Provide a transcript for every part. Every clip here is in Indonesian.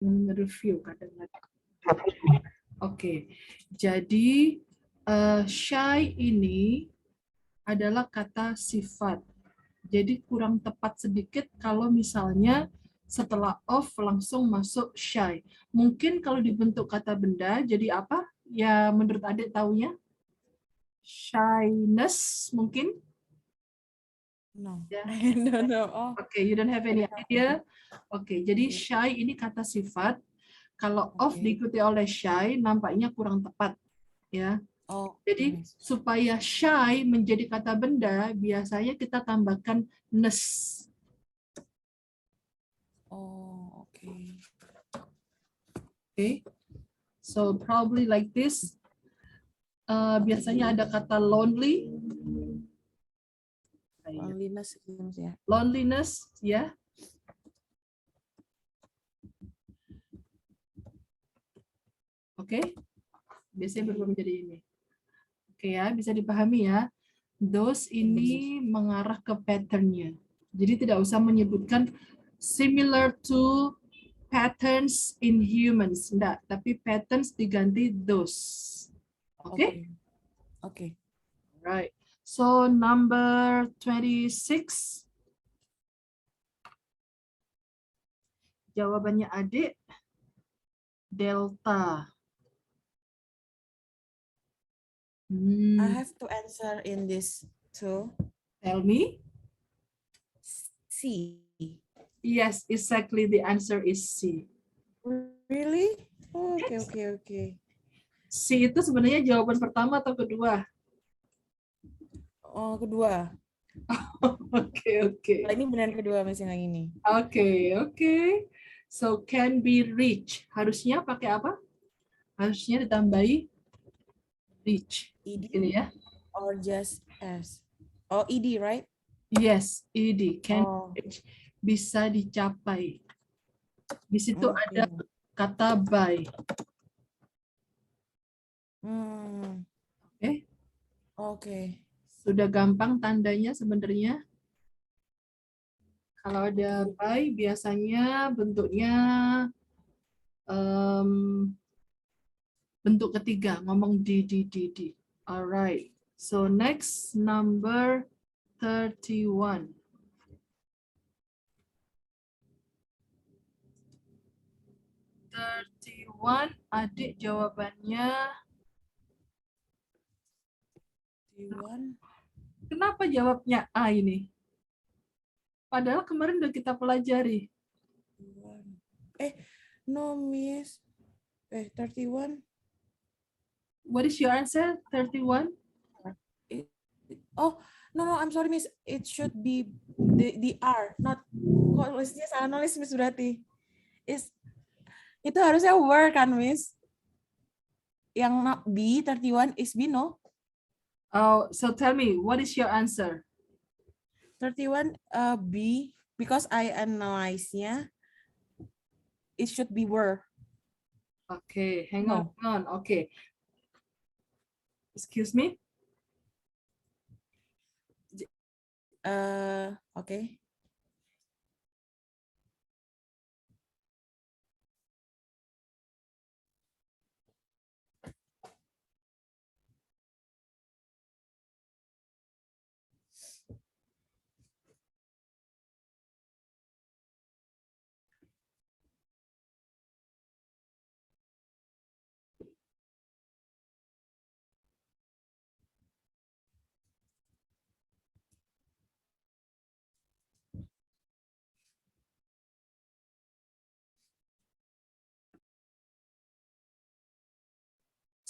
review kadang-kadang. Oke, jadi shy ini adalah kata sifat. Jadi kurang tepat sedikit kalau misalnya setelah of langsung masuk shy. Mungkin kalau dibentuk kata benda jadi apa? Ya menurut adik taunya? Shyness mungkin? No. Ya. No. Oh. Oke, you don't have any idea. Oke, jadi shy ini kata sifat. Kalau of diikuti oleh shy nampaknya kurang tepat, ya. Oh, Jadi supaya shy menjadi kata benda, biasanya kita tambahkan ness. oh, oke. Okay. So probably like this. Biasanya ada kata lonely. Loneliness ya. Loneliness, ya. Oke. Biasanya berubah menjadi ini. Oke ya, bisa dipahami ya. Those ini mengarah ke patternnya. Jadi tidak usah menyebutkan similar to patterns in humans. Enggak, tapi patterns diganti those. Oke? Oke. Right. So number 26. Jawabannya adik delta. I have to answer in this too. Tell me. C. Yes, exactly. The answer is C. Really? Oh, okay. C itu sebenarnya jawaban pertama atau kedua? Oh, kedua. Oke. Ini benar kedua masih yang ini. Oke. So can be reached. Harusnya pakai apa? Harusnya ditambahi reach. ED Ini ya. or just S? Oh, ED, right? Yes, ED. Can be reached. Bisa dicapai. Di situ ada kata by. Oke. Sudah gampang tandanya sebenarnya. Kalau ada by biasanya bentuknya bentuk ketiga, ngomong di. Alright. So next number 31. 31, adik jawabannya. 31. Kenapa jawabnya A ini? Padahal kemarin udah kita pelajari. No, Miss. 31. What is your answer? 31? Oh, no, I'm sorry, Miss. It should be the R, not. Kok nulisnya salah nulis, Miss, berarti. Itu harusnya were kan, Miss? Yang not B, 31 is B, no? Oh, so tell me, what is your answer? 31 B, because I analyze-nya, it should be were. Okay, hang on. Okay. Excuse me? Okay.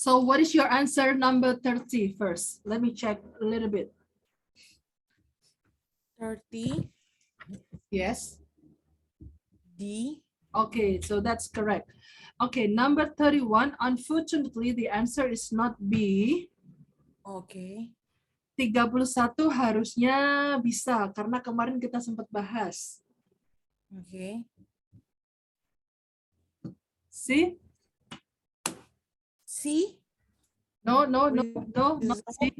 So what is your answer number 30 first? Let me check a little bit. 30. Yes. D. Okay, so that's correct. Okay, number 31. Unfortunately, the answer is not B. Okay. 31 harusnya bisa, karena kemarin kita sempat bahas. Okay. C? C? No, not C.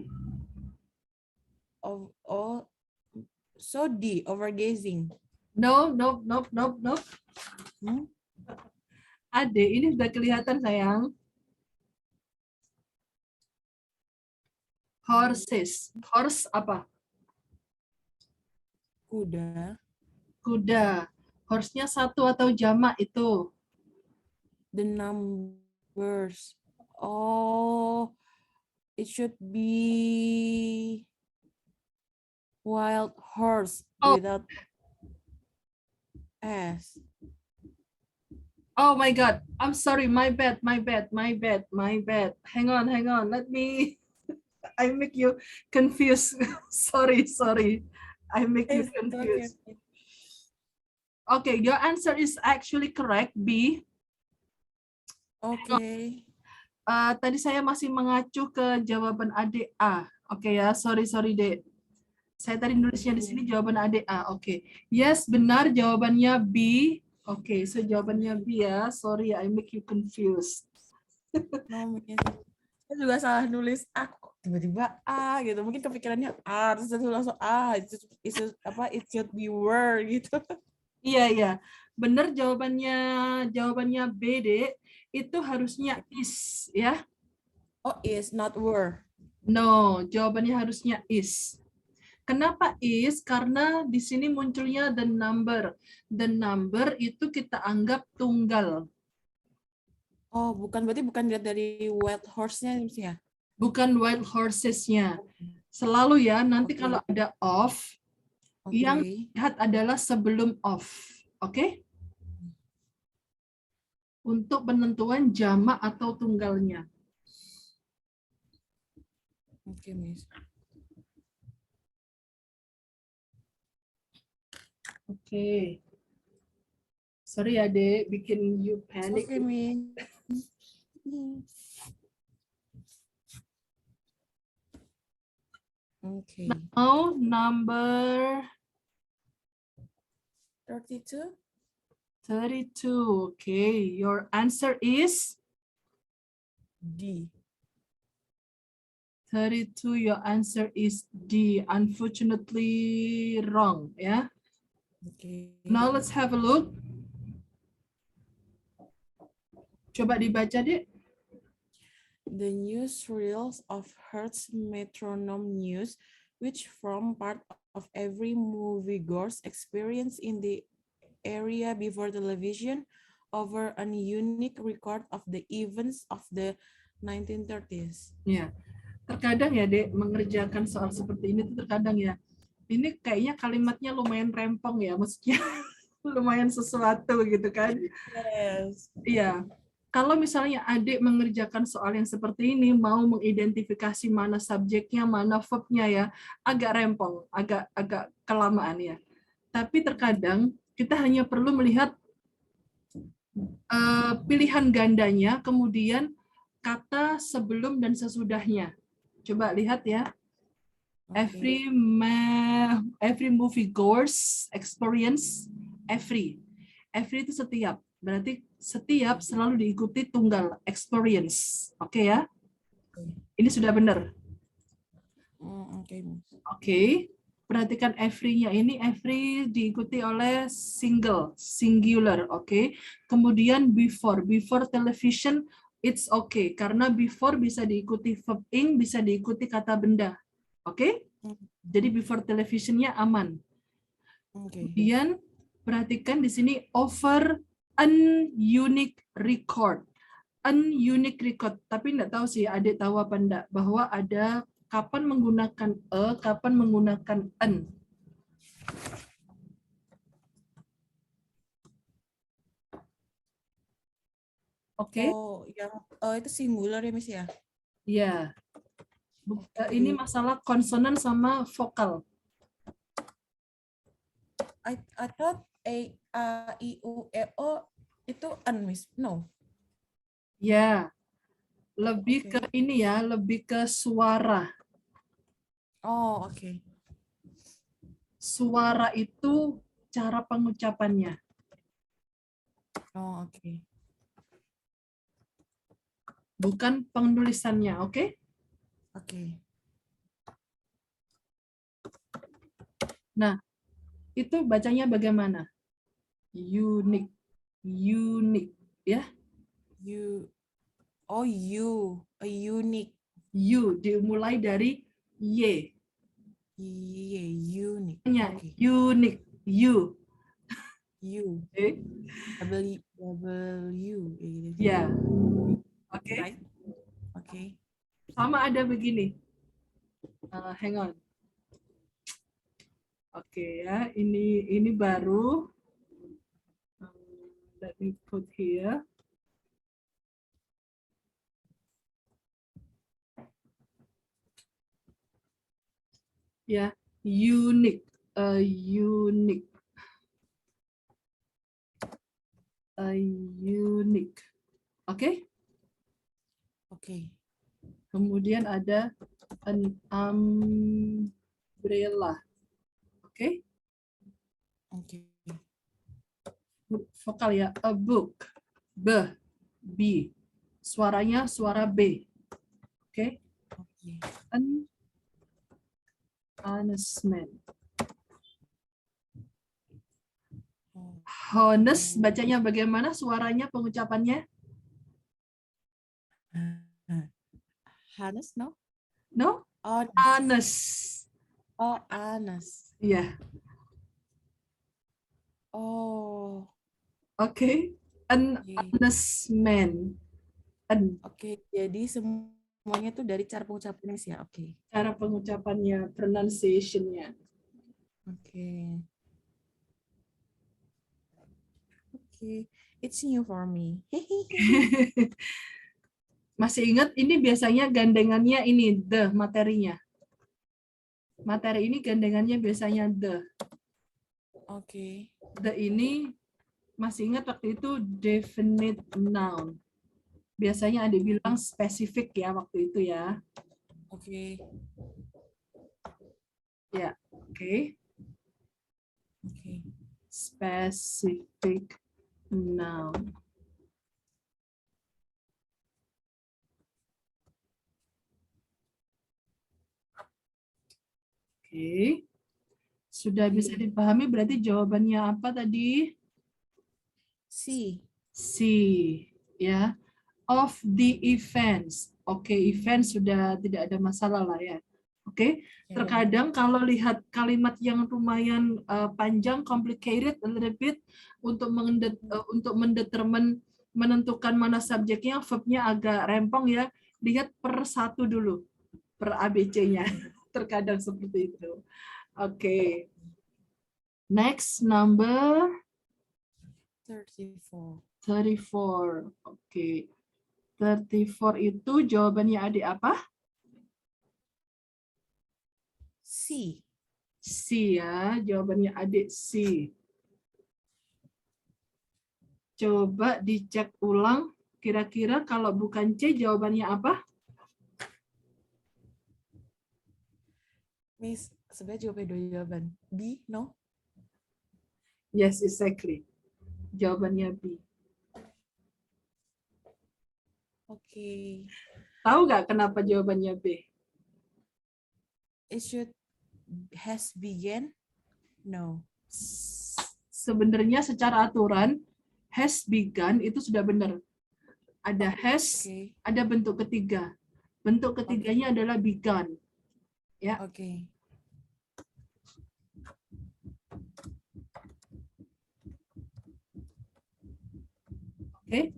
So D, overgazing. No. Hmm? Ade, ini sudah kelihatan sayang. Horses. Horse apa? Kuda. Kuda. Horse-nya satu atau jamak itu? The numbers. Oh, it should be wild horse Oh. without S. Oh my God. I'm sorry. My bad. Hang on. Let me, I make you confused. sorry. I make you It's okay. confused. Okay, your answer is actually correct, B. Okay. Tadi saya masih mengacu ke jawaban adik A. Oke ya, sorry Dek. Saya tadi nulisnya di sini jawaban adik A. Oke. Yes, benar jawabannya B. Oke, so jawabannya B ya. Sorry, I make you confused. No, Miss. Saya juga salah nulis aku tiba-tiba A gitu. Mungkin kepikirannya A terus langsung A. It should be were gitu. Iya. Benar jawabannya B, Dek. Itu harusnya is ya. Oh, is not were. No, jawabannya harusnya is. Kenapa is? Karena di sini munculnya the number. The number itu kita anggap tunggal. Oh, berarti bukan dilihat dari wild horse-nya ya? Bukan wild horses-nya. Selalu ya, nanti kalau ada of, yang dilihat adalah sebelum of. Oke? Untuk penentuan jamak atau tunggalnya. Oke, Miss. Oke. Sorry ya, Dek, bikin you panic. Oke, Miss. Okay. Now, number 32. 32. Okay, your answer is? D. 32, your answer is D. Unfortunately wrong, ya. Okay. Now let's have a look. Coba dibaca, Dek. The newsreels of Hertz metronome news, which form part of every moviegoer's experience in the area before television, over a unique record of the events of the 1930s. Ya, terkadang ya, Dek, mengerjakan soal seperti ini tuh terkadang ya. Ini kayaknya kalimatnya lumayan rempong ya, maksudnya lumayan sesuatu gitu kan. Yes. Iya. Kalau misalnya adik mengerjakan soal yang seperti ini, mau mengidentifikasi mana subjeknya, mana verbnya ya, agak rempong, agak kelamaan ya. Tapi terkadang kita hanya perlu melihat pilihan gandanya, kemudian kata sebelum dan sesudahnya. Coba lihat ya. Okay. Every movie goers experience every itu setiap. Berarti setiap selalu diikuti tunggal experience. Oke ya? Ini sudah benar. Okay. Oke. Perhatikan every-nya ini, every diikuti oleh singular. Oke. Kemudian before television it's okay karena before bisa diikuti verb ing, bisa diikuti kata benda. Oke? Jadi before television-nya aman. Kemudian perhatikan di sini over an unique record. An unique record, tapi enggak tahu sih adik tahu apa enggak bahwa ada kapan menggunakan kapan menggunakan an. Oke. Oh, yang itu singular ya, Miss ya? Iya. Ini masalah konsonan sama vokal. I thought A, I, U, E, O itu an, Miss. No. Ya. Lebih ke ini ya, lebih ke suara. Oh, oke. Suara itu cara pengucapannya. Oh, oke. Bukan penulisannya, oke? Oke. Nah, itu bacanya bagaimana? Unique, ya. A unique. U dimulai dari Y. Unique. Nya Okay. unique. U. U. Oke. W. Ya. Oke. Right? Okay. Sama ada begini. Hang on. Oke ya, ini baru. Let me put here. Ya, unique, unique, unique. Oke. Okay. Kemudian ada an umbrella. Oke. Okay. Vokal ya, a book. B, B. Suaranya suara B. Oke. Okay. An honestman. Honest, bacanya bagaimana suaranya, pengucapannya? Honest, no? No? Honest. Honest. Oh, honest. Iya. Oh. Oke. An honest man. Oke, jadi semuanya tuh dari cara pengucapannya sih ya. Oke. Cara pengucapannya, pronunciation-nya. Oke. Oke, it's new for me. Masih ingat ini biasanya gandengannya ini the materinya. Materi ini gandengannya biasanya the. Oke. The ini masih ingat waktu itu definite noun. Biasanya ada bilang spesifik ya waktu itu ya. Oke. Ya, oke. Oke. Specific noun. Oke. Sudah bisa dipahami berarti jawabannya apa tadi? C. C, ya. Of the events. Oke, event sudah tidak ada masalah lah ya. Oke. Terkadang kalau lihat kalimat yang lumayan panjang, complicated a little bit untuk menentukan mana subjeknya, verbnya agak rempong ya. Lihat per satu dulu, per ABC-nya. Terkadang seperti itu. Oke. Next number 34. 34. Oke. 34 itu jawabannya adik apa? C. C ya, jawabannya adik C. Coba dicek ulang, kira-kira kalau bukan C jawabannya apa? Miss, sebenarnya jawabnya dua jawaban. B, no? Yes, exactly. Jawabannya B. Oke. Tahu nggak kenapa jawabannya B? It should has began? No. Sebenarnya secara aturan, has begun itu sudah benar. Ada has, ada bentuk ketiga. Bentuk ketiganya adalah begun. Ya. Oke. Oke.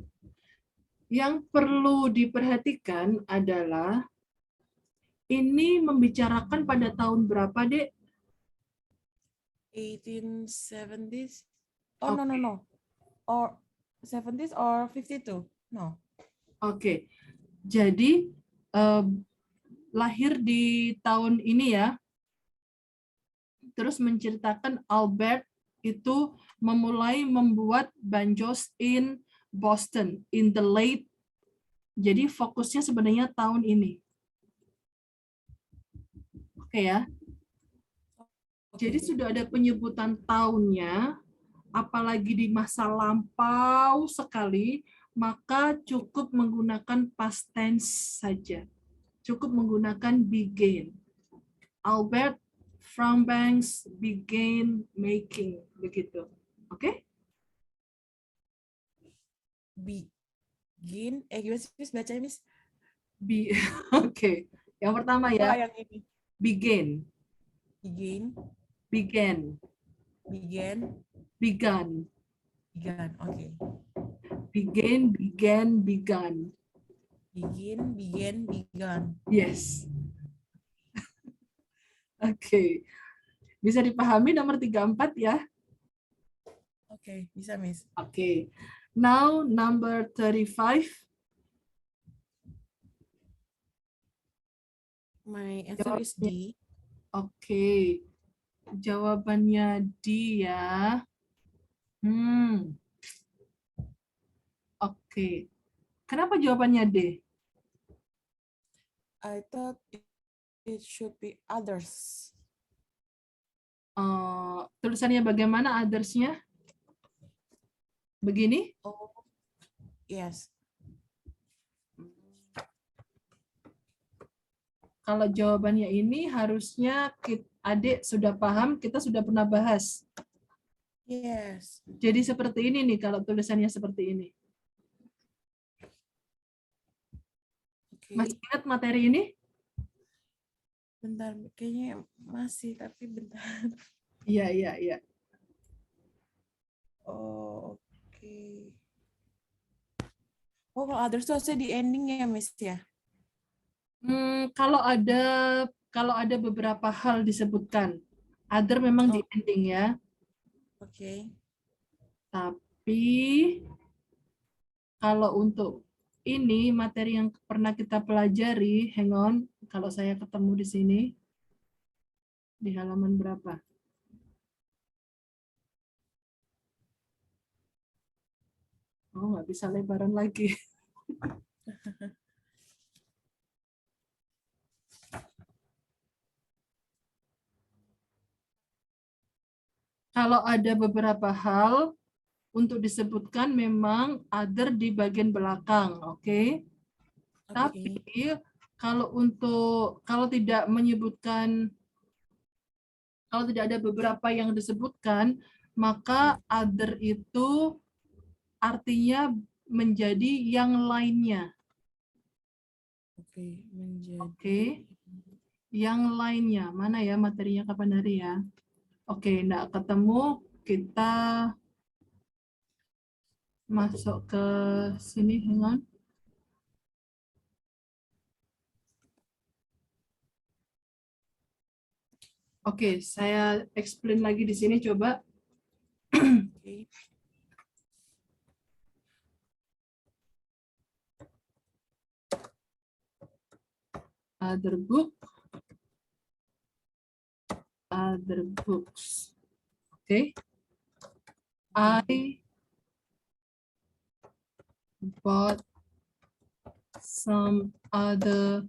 Yang perlu diperhatikan adalah ini membicarakan pada tahun berapa, Dek? 1870s? Oh, no, no, no. Or 70s or 52? No. Oke. Jadi lahir di tahun ini ya. Terus menceritakan Albert itu memulai membuat banjos in Boston in the late. Jadi fokusnya sebenarnya tahun ini. Oke ya. Jadi sudah ada penyebutan tahunnya, apalagi di masa lampau sekali, maka cukup menggunakan past tense saja. Cukup menggunakan began. Albert Fairbanks began making, begitu. Oke? Begin. Gimana sih, Miss? Bacanya, Miss? Oke. Yang pertama Lupa ya, yang ini. begin, Begin. began, Began. begun, Began. Oke. begin, began, begun. Begin, began, began. Yes. Oke. Bisa dipahami nomor 34 ya? Oke, bisa, Miss. Oke. Now number 35. My answer is D. Oke. Jawabannya D ya. Oke. Kenapa jawabannya D? I thought it should be others. Tulisannya bagaimana others-nya? Begini? Oh, yes. Kalau jawabannya ini harusnya adik sudah paham, kita sudah pernah bahas. Yes. Jadi seperti ini nih kalau tulisannya seperti ini. Oke. Masih ingat materi ini? Bentar, kayaknya masih, tapi bentar. Iya, iya, iya. Oh, oke. Oh, kalau others tuh harusnya di ending ya, Miss ya? Kalau ada beberapa hal disebutkan, other memang di Oh, ending ya. oke. Tapi kalau untuk ini materi yang pernah kita pelajari, hang on, kalau saya ketemu di sini di halaman berapa? Oh, nggak bisa lebaran lagi. Kalau ada beberapa hal untuk disebutkan memang other di bagian belakang, oke? Tapi kalau tidak menyebutkan, kalau tidak ada beberapa yang disebutkan, maka other itu artinya menjadi yang lainnya. Oke, menjadi. Oke. Yang lainnya, mana ya materinya kapan hari ya? Oke, enggak ketemu, kita masuk ke sini, hang on. Oke, saya explain lagi di sini coba. Oke. Other book, other books. Oke. I bought some other.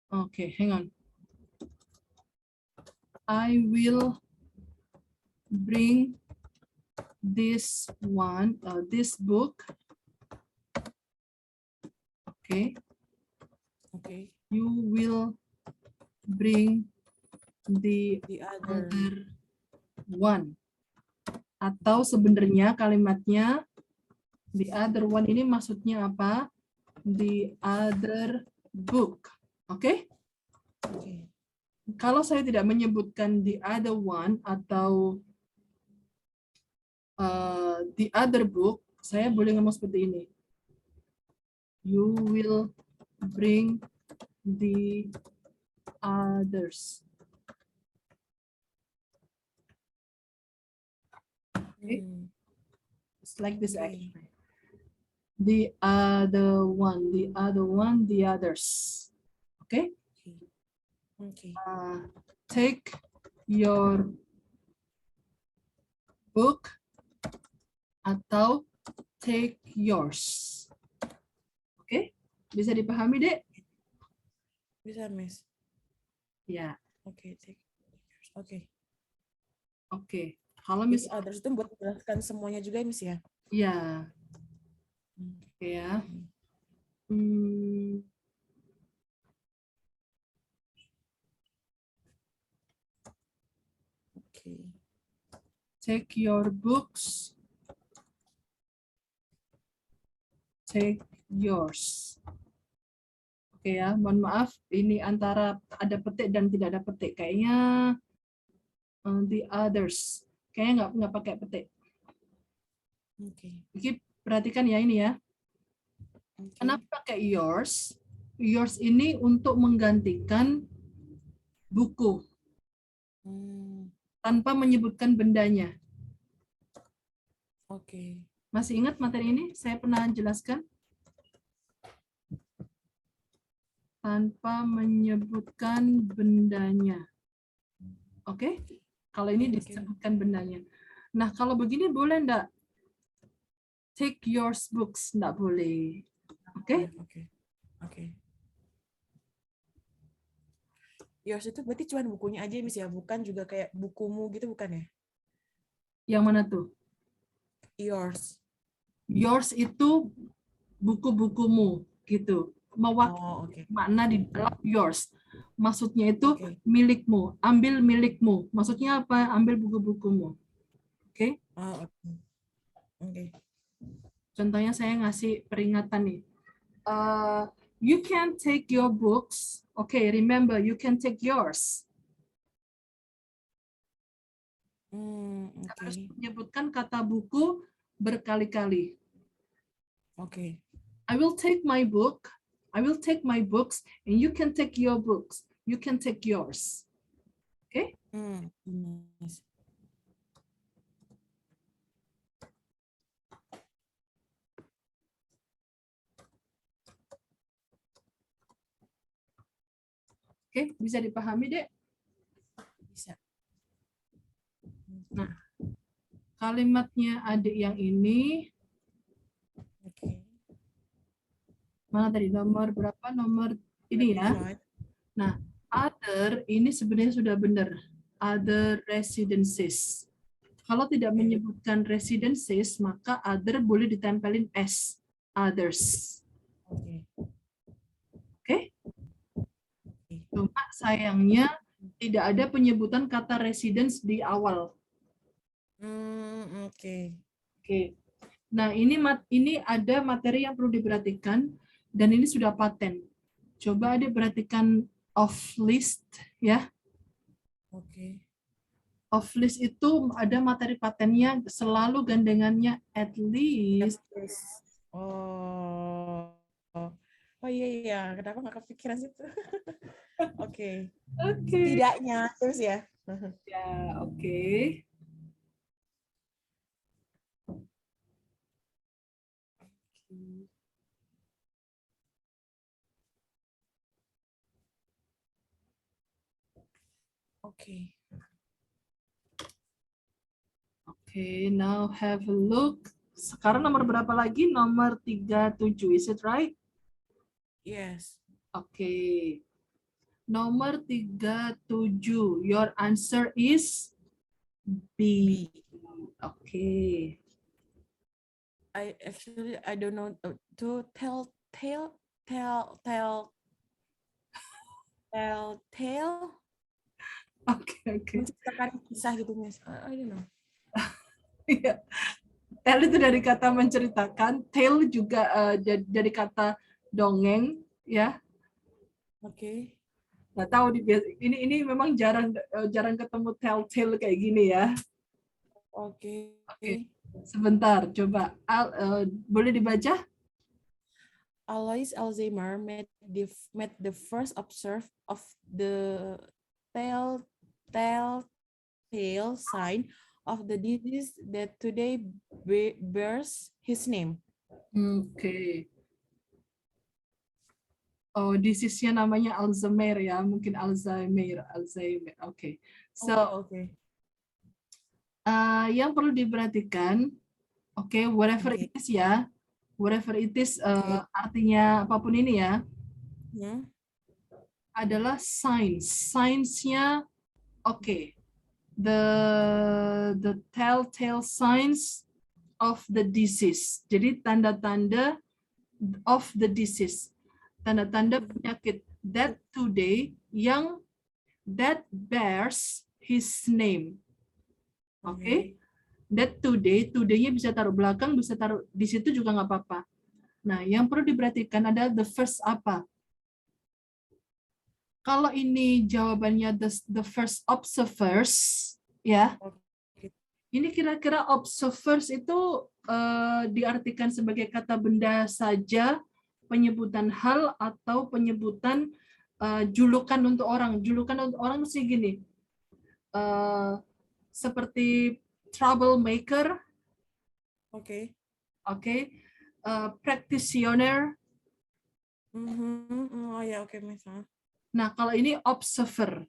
Okay, hang on. I will bring this book. Okay. Oke. You will bring the other one. Atau sebenarnya kalimatnya the other one ini maksudnya apa? The other book. Oke? Oke. Kalau saya tidak menyebutkan the other one atau the other book, saya boleh ngomong seperti ini. You will bring the others. Okay? It's like this actually. The other one, the others. Okay? Okay. Take your book atau take yours. Oke? Bisa dipahami, Dek? Bisa, Miss. Ya. Oke, take yours. Oke. Oke. Kalau Jadi misalnya others itu buat menjelaskan semuanya juga, Miss ya? ya. Oke ya. Oke. Take your books. take yours. Oke ya, mohon maaf, ini antara ada petik dan tidak ada petik. Kayaknya the others. Kayaknya nggak pakai petik. Oke. Oke, perhatikan ya ini ya. Oke. Kenapa pakai yours? Yours ini untuk menggantikan buku tanpa menyebutkan bendanya. Oke. Masih ingat materi ini? Saya pernah jelaskan. Tanpa menyebutkan bendanya. Oke? Kalau ini disebutkan bendanya. Nah, kalau begini boleh enggak? Take yours books. Enggak boleh. Oke? Oke. Yours itu berarti cuma bukunya aja, Miss ya? Bukan juga kayak bukumu gitu, bukan ya? Yang mana tuh? Yours. Yours itu buku-bukumu gitu. Mewakili makna di dalam yours. Maksudnya itu milikmu, ambil milikmu. Maksudnya apa? Ambil buku-bukumu. Oke? Oke. Contohnya saya ngasih peringatan nih. You can take your books. Okay, remember you can take yours. Harus menyebutkan kata buku berkali-kali. Oke. I will take my book. I will take my books, and you can take your books. You can take yours. Okay? Yes. Oke, bisa dipahami, Dek? Bisa. Nah, kalimatnya adik yang ini. Oke. Mana tadi nomor berapa? Nomor ini ya. Nah, other ini sebenarnya sudah benar. Other residences. Kalau tidak menyebutkan residences, maka other boleh ditempelin s. Others. Oke? Cuma sayangnya tidak ada penyebutan kata residence di awal. Oke. Nah, ini ada materi yang perlu diperhatikan dan ini sudah paten. Coba adik perhatikan off list ya. Oke. Off list itu ada materi patennya selalu gandengannya at least. Oh iya. Kenapa nggak kepikiran situ? Oke. Setidaknya terus ya. Ya, oke. Oke. Oke, now have a look. Sekarang nomor berapa lagi? Nomor 37, is it right? Yes. Oke. Nomor 37. Your answer is B. Oke. I don't know to tell. Oke. Menceritakan kisah gitu, Miss. I don't know. Iya. Tell itu dari kata menceritakan, tale juga dari kata dongeng, ya. Oke. Nggak tahu ini memang jarang ketemu tell kayak gini ya. Oke. Sebentar, coba boleh dibaca? Alois Alzheimer made the first observe of the telltale sign of the disease that today bears his name. Oke. Oh, disease-nya namanya Alzheimer ya, mungkin Alzheimer. Oke. So, yang perlu diperhatikan, whatever it is ya, whatever it is artinya apapun ini ya, adalah signs. Signs-nya the telltale signs of the disease. Jadi tanda-tanda of the disease. Tanda-tanda penyakit that today that bears his name. Oke. That today-nya bisa taruh belakang, bisa taruh di situ juga nggak apa-apa. Nah, yang perlu diperhatikan adalah the first apa. Kalau ini jawabannya the first observers, ya. Oke. Ini kira-kira observers itu diartikan sebagai kata benda saja, penyebutan hal atau penyebutan julukan untuk orang. Julukan untuk orang sih gini, seperti troublemaker, Oke. oke, practitioner. Oh ya, oke, misalnya. Nah, kalau ini observer,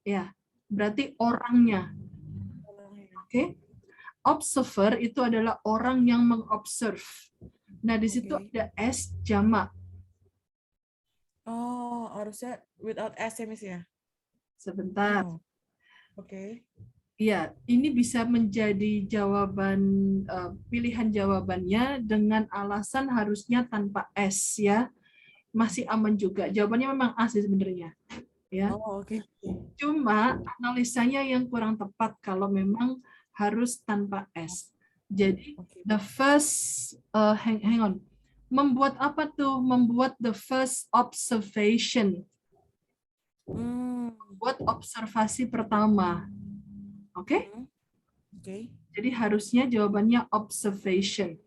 ya, berarti orangnya, oke. Observer itu adalah orang yang mengobserve. Nah, di situ Oke. ada S jamak. Oh, harusnya without S ya, Miss ya? Sebentar. Oh, oke. Iya, ini bisa menjadi jawaban pilihan jawabannya dengan alasan harusnya tanpa S ya. Masih aman juga. Jawabannya memang A sih sebenarnya. Ya. Oh, oke. Cuma analisanya yang kurang tepat kalau memang harus tanpa S. Jadi Oke. the first hang on. Membuat apa tuh? Membuat the first observation. Buat observasi pertama. Oke? Oke. Jadi harusnya jawabannya observation.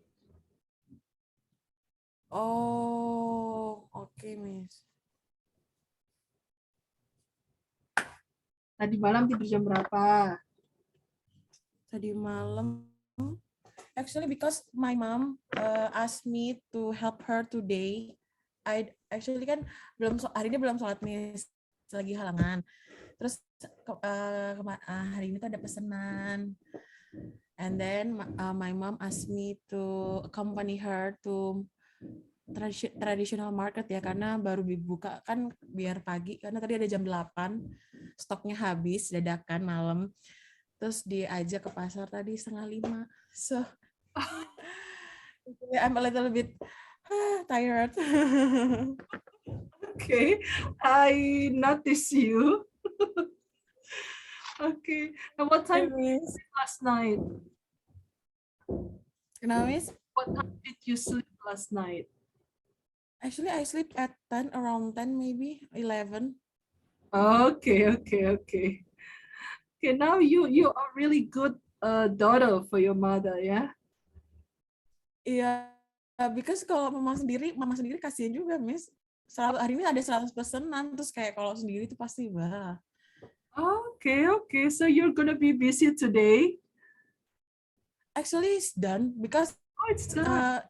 Oh, oke, Miss. Tadi malam tidur jam berapa? Tadi malam, actually because my mom asked me to help her today. I actually kan hari ini belum sholat, Miss, lagi halangan. Terus hari ini tuh ada pesanan. And then my mom asked me to accompany her to traditional market ya, karena baru dibuka kan biar pagi, karena tadi ada jam 8, stoknya habis dadakan malam. Terus diajak ke pasar tadi 4:30. So I'm a little bit tired. Okay, I notice you. Okay, and what time did you sleep last night? Kenapa, Miss? What time did you sleep last night? Actually, I sleep at 10, around 10 maybe, 11. Okay. Okay, now you are really good daughter for your mother, ya? Iya, because kalau mama sendiri kasihan juga, Miss. Hari ini ada 100 pesanan, terus kayak kalau sendiri itu pasti, wah. Okay. So you're gonna be busy today? Actually, it's done because Oh, it's done.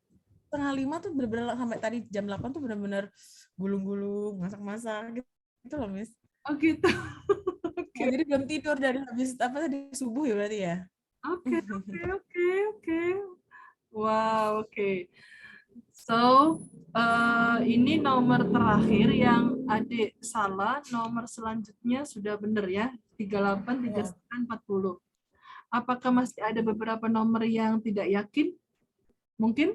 4:30 tuh bener-bener sampai tadi jam 8 tuh bener-bener gulung-gulung, masak-masak gitu loh, Miss. Oh gitu. Nah, jadi belum tidur dari habis apa tadi subuh ya berarti ya? Okay. Wow, okay. So, ini nomor terakhir yang adik salah, nomor selanjutnya sudah benar ya, 38, 39, 40. Apakah masih ada beberapa nomor yang tidak yakin? Mungkin?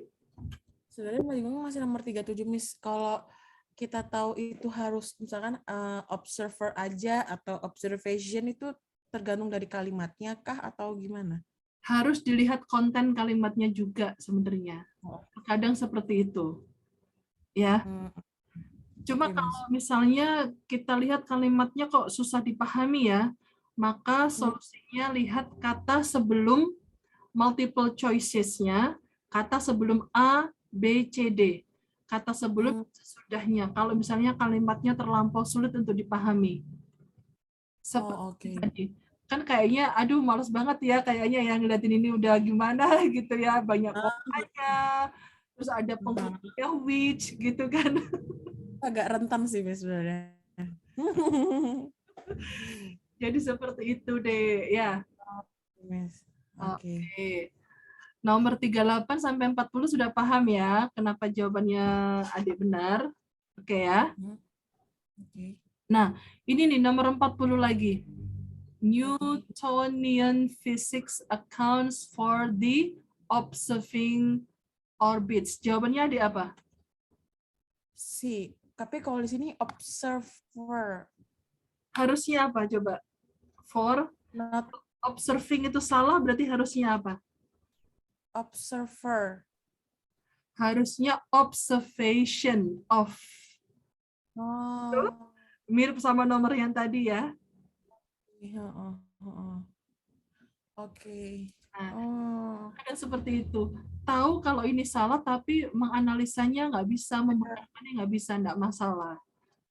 Sebenarnya masih nomor 37, Miss. Kalau kita tahu itu harus misalkan observer aja atau observation, itu tergantung dari kalimatnya kah atau gimana? Harus dilihat konten kalimatnya juga sebenarnya. Kadang seperti itu. Ya. Cuma kalau misalnya kita lihat kalimatnya kok susah dipahami ya, maka solusinya lihat kata sebelum multiple choices-nya, kata sebelum A, B, C, D. Kata sebelum sesudahnya. Kalau misalnya kalimatnya terlampau sulit untuk dipahami. Seperti tadi. Kan kayaknya, aduh males banget ya kayaknya yang ngeliatin ini udah gimana gitu ya. Banyak kotanya, terus ada penghubungnya which gitu kan. Agak rentan sih, Miss, sebenarnya. Jadi seperti itu deh, ya. Oke. Nomor 38 sampai 40 sudah paham ya kenapa jawabannya adik benar. Oke ya. Nah, ini nih nomor 40 lagi. Newtonian physics accounts for the observing orbits. Jawabannya adik apa? Si, tapi kalau di sini observer. Harusnya apa coba? For Not observing itu salah, berarti harusnya apa? observer. harusnya observation of. Oh. Mirip sama nomor yang tadi ya. Oke. Nah, Oh. kan seperti itu. Tahu kalau ini salah, tapi menganalisanya nggak bisa, membenarkannya nggak bisa, nggak masalah.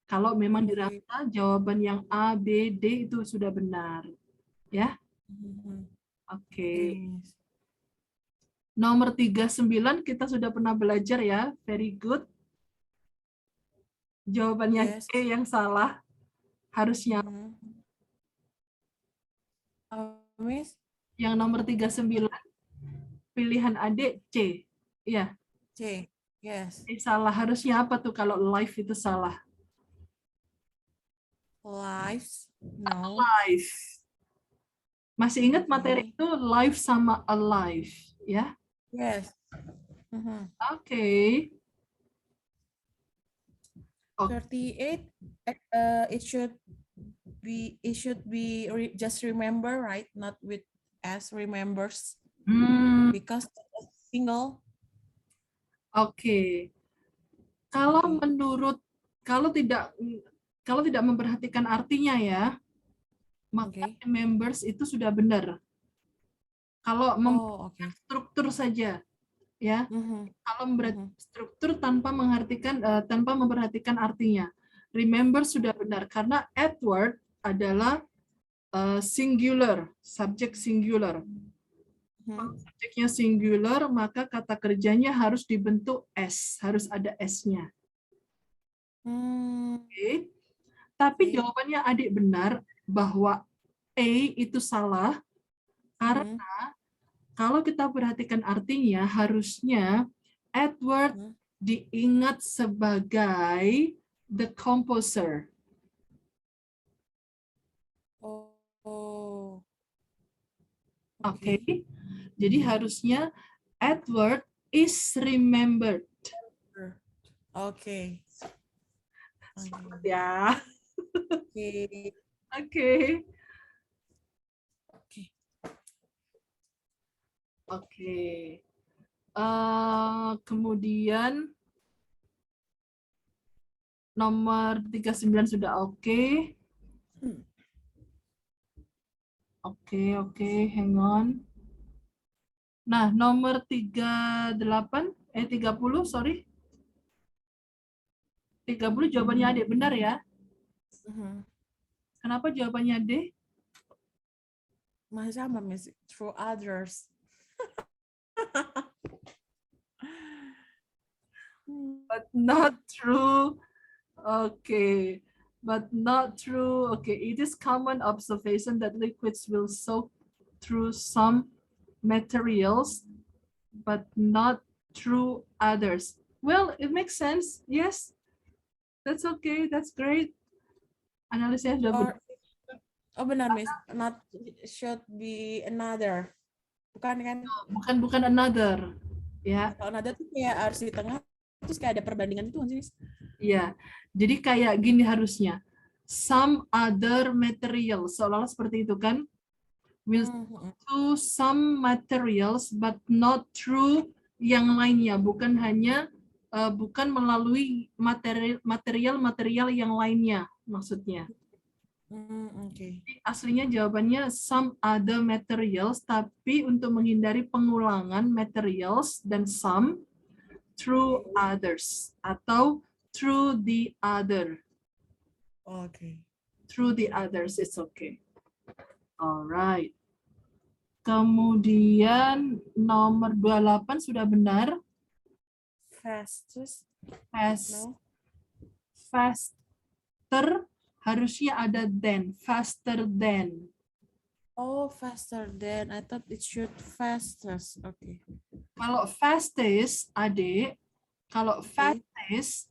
Kalau memang dirasa jawaban yang A, B, D itu sudah benar. Ya. Oke. Nomor 39 kita sudah pernah belajar ya. Very good. Jawabannya Yes. C yang salah. Harusnya. Miss? Yang nomor 39, pilihan adik C. Iya. C. Yes. Salah. Harusnya apa tuh kalau live itu salah? Lives? No. Live. Masih ingat materi itu live sama alive, ya? Yes. Oke. 38. It should be just remember, right? Not with as remembers. Because single. Oke. Kalau menurut kalau tidak memperhatikan artinya ya, maka members itu sudah benar. Kalau memperhatikan struktur saja, ya. Kalau memperhatikan struktur tanpa memperhatikan artinya, remember sudah benar karena Edward adalah singular, subjek singular. Subjeknya singular, maka kata kerjanya harus dibentuk S, harus ada S-nya. Oke. Tapi jawabannya adik benar bahwa A itu salah karena kalau kita perhatikan artinya harusnya Edward diingat sebagai the composer. Oke. Jadi harusnya Edward is remembered. Oke. Ya. Oke. Oke. Kemudian nomor 39 sudah oke. Oke, hang on. Nah, nomor 30, sorry. 30 jawabannya adik benar ya. Kenapa jawabannya D? Masih sama, Miss. Through others. But not true. Okay. But not true. Okay, it is common observation that liquids will soak through some materials, but not through others. Well, it makes sense. Yes, that's okay. That's great. Analisanya sudah benar. Benar, Miss. Not should be another. Bukan kan? Bukan another. Ya. Kalau another tuh kayak harus di tengah, terus kayak ada perbandingan itu kan sih, Miss? Iya. Jadi kayak gini harusnya. Some other materials, seolah-olah seperti itu kan? Will to some materials but not through yang lainnya, bukan hanya bukan melalui material yang lainnya maksudnya. Jadi aslinya jawabannya some other materials, tapi untuk menghindari pengulangan materials dan some through others atau through the other. Through the others, it's okay. Alright. Kemudian nomor 28 sudah benar. Faster harusnya ada than. Faster than. Oh, faster than. I thought it should fastest. Okay. Kalau fastest, adik. Kalau fastest,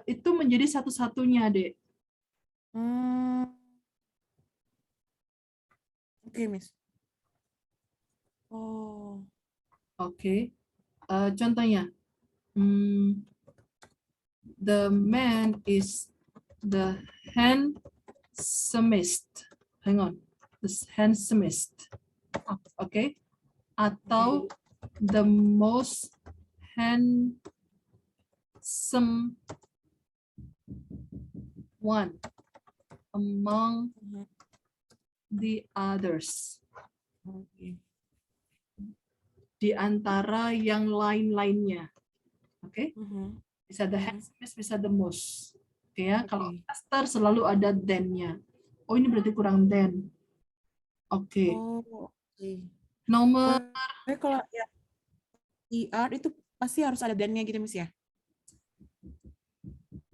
itu menjadi satu-satunya, adik. Oke, Miss. Oh. Oke. Contohnya. The man is the handsomest. Hang on. The handsomest. Oke. Atau the most handsome one among the others. Okay. Di antara yang lain-lainnya. Oke? Mhm. Bisa the handsomest, bisa the most. Oke ya, kalau Oke. faster selalu ada than-nya. Oh, ini berarti kurang than. Oke. Oh, oke. Nomor Pokoknya kalau yang ER itu pasti harus ada dan-nya gitu, Miss ya?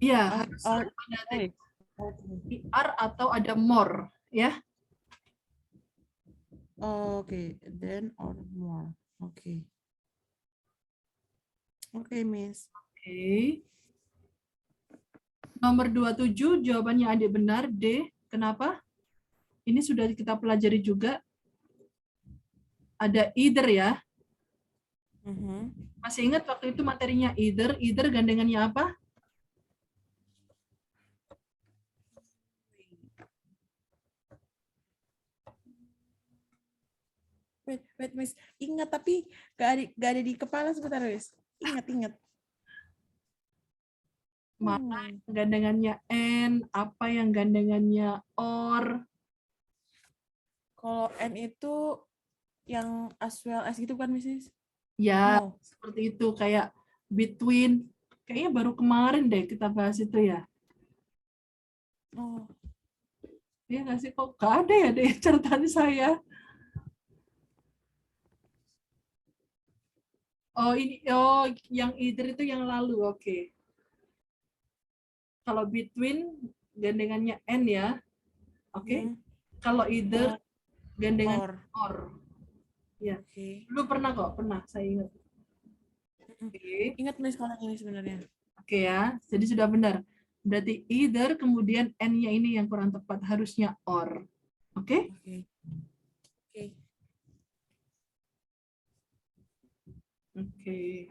ya Or, harus or, selalu ada oh, than. ya. Okay. ER atau ada more ya. Oh, okay. Then or more. Okay. Okay, Miss. Oke. Nomor 27 jawabannya adik benar D. Kenapa? Ini sudah kita pelajari juga. Ada either ya. Mhm. Masih ingat waktu itu materinya either? Either gandengannya apa? Wait, Miss. Ingat tapi gak ada di kepala sebentar, Miss. Ingat. Mana yang gandengannya and, apa yang gandengannya or. Kalau N itu yang as well as gitu kan, Miss? Ya, No. seperti itu. Kayak between. Kayaknya baru kemarin deh kita bahas itu ya. Oh. Iya nggak sih? Kok nggak ada ya deh catatan saya? Oh, ini. Oh, yang either itu yang lalu. Oke. Kalau between, gandengannya and ya. Oke. Kalau either, gandengan or. Ya. Oke. Dulu pernah kok, pernah. Saya ingat. Oke. Ingat Miss kalau ini sebenarnya. Oke ya, jadi sudah benar. Berarti either, kemudian N-nya ini yang kurang tepat. Harusnya or. Oke? Oke. Oke. Oke.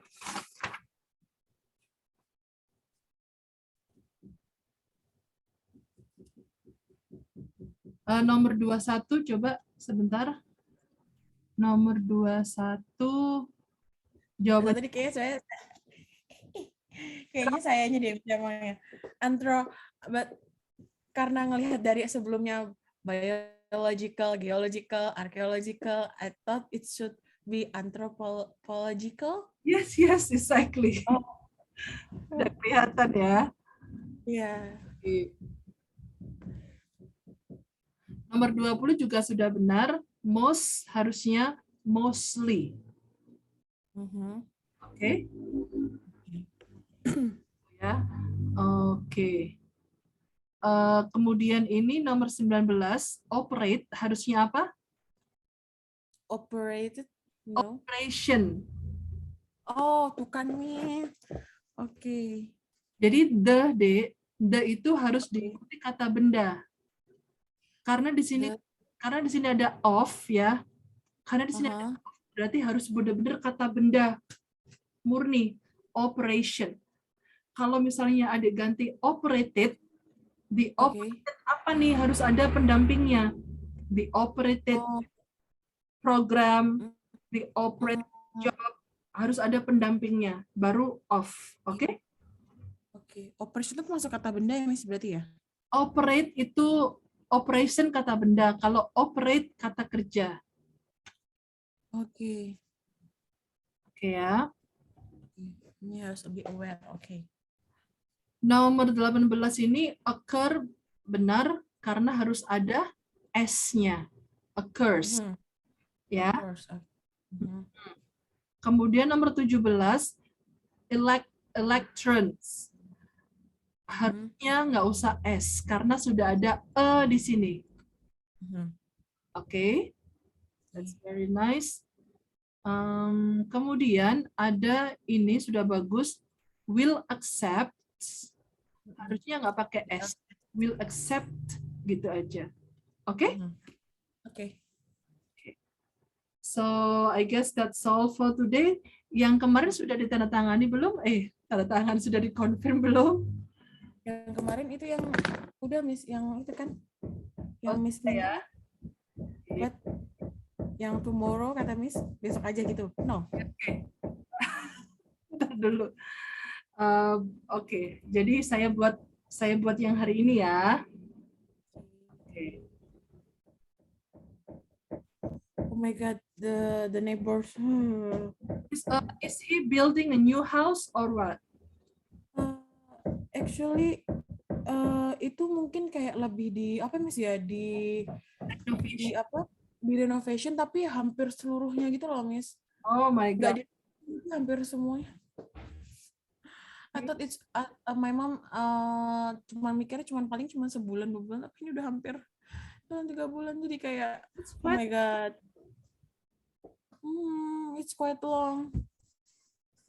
Nomor 21, coba sebentar. Nomor 21, jawaban. Tadi kayaknya sayanya deh namanya. Karena ngelihat dari sebelumnya biological, geological, archaeological, I thought it should be anthropological. Yes, exactly. Oh. Udah kelihatan ya. Iya. Oke. Nomor 20 juga sudah benar. Most harusnya mostly. Oke. Ya. Oke. Kemudian ini nomor 19, operate harusnya apa? Operated? No. Operation. Oh, tuh kan nih. Oke. Jadi the itu harus diikuti kata benda. Karena di sini ada of ya. Karena di sini ada of, berarti harus benar-benar kata benda murni, operation. Kalau misalnya adik ganti operated, the operated apa nih? Harus ada pendampingnya. The operated program, the operated job, harus ada pendampingnya. Baru off, oke? Oke. Operation itu masuk kata benda ya, Miss, berarti ya? Operate itu operation kata benda. Kalau operate kata kerja. Oke. Oke ya. Ini harus lebih aware. Oke. Nomor 18 ini occur benar karena harus ada S-nya. Occurs. Ya. Kemudian nomor 17 electrons. Harusnya nggak usah S karena sudah ada E di sini. Oke. That's very nice. Kemudian ada ini sudah bagus. Will accept. Harusnya nggak pakai S. Will accept gitu aja. Oke? Oke. So I guess that's all for today. Yang kemarin sudah ditandatangani belum? Tanda tangan sudah dikonfirm belum? Yang kemarin itu yang udah Miss, yang itu kan yang Miss ya. But yang tomorrow kata Miss besok aja gitu. No. Oke. Bentar dulu. Oke, jadi saya buat yang hari ini ya. Oke. Oh my God, the neighbors. Is he building a new house or what? Actually, itu mungkin kayak lebih di apa Miss ya di apa di renovation tapi hampir seluruhnya gitu loh Miss. Oh my God. Nggak di hampir semuanya. I thought it's my mom cuma mikirnya paling cuma sebulan 2 bulan tapi ini udah hampir 3 bulan jadi kayak oh my God. It's quite long.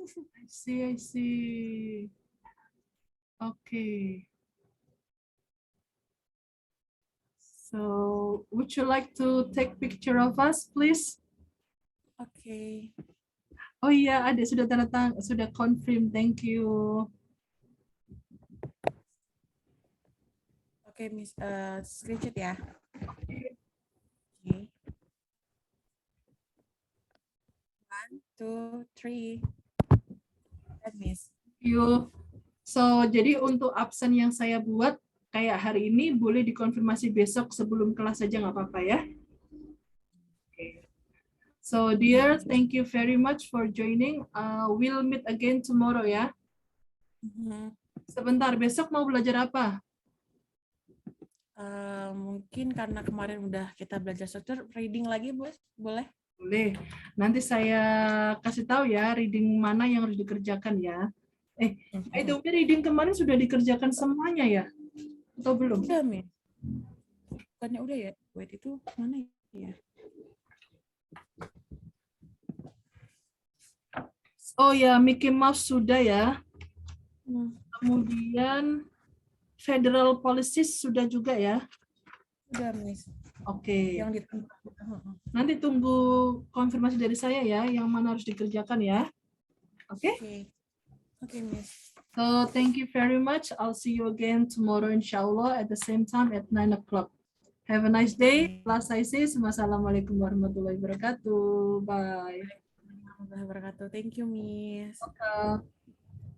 I see. Okay. So, would you like to take picture of us, please? Okay. Oh iya, ada sudah tanda tangan, sudah confirm. Thank you. Okay, Miss. Screenshot ya. Okay. 1, 2, 3. Miss. Thank you. So, jadi untuk absen yang saya buat kayak hari ini boleh dikonfirmasi besok sebelum kelas saja nggak apa-apa ya. Okay. So, dear, thank you very much for joining. We'll meet again tomorrow ya. Sebentar, besok mau belajar apa? Mungkin karena kemarin udah kita belajar struktur, reading lagi, Bos? Boleh? Boleh. Nanti saya kasih tahu ya reading mana yang harus dikerjakan ya. Itu reading kemarin sudah dikerjakan semuanya ya? Atau belum? Udah, Miss. Bukannya udah ya? Wait, itu mana ya? Oh ya, Mickey Mouse sudah ya. Kemudian Federal Policies sudah juga ya? Sudah, Miss. Oke. Yang nanti tunggu konfirmasi dari saya ya, yang mana harus dikerjakan ya. Oke? Oke, Miss. So, thank you very much. I'll see you again tomorrow, inshallah, at the same time at 9 o'clock. Have a nice day. Last I say, Assalamualaikum warahmatullahi wabarakatuh. Bye. Warahmatullahi wabarakatuh. Thank you, Miss. Welcome.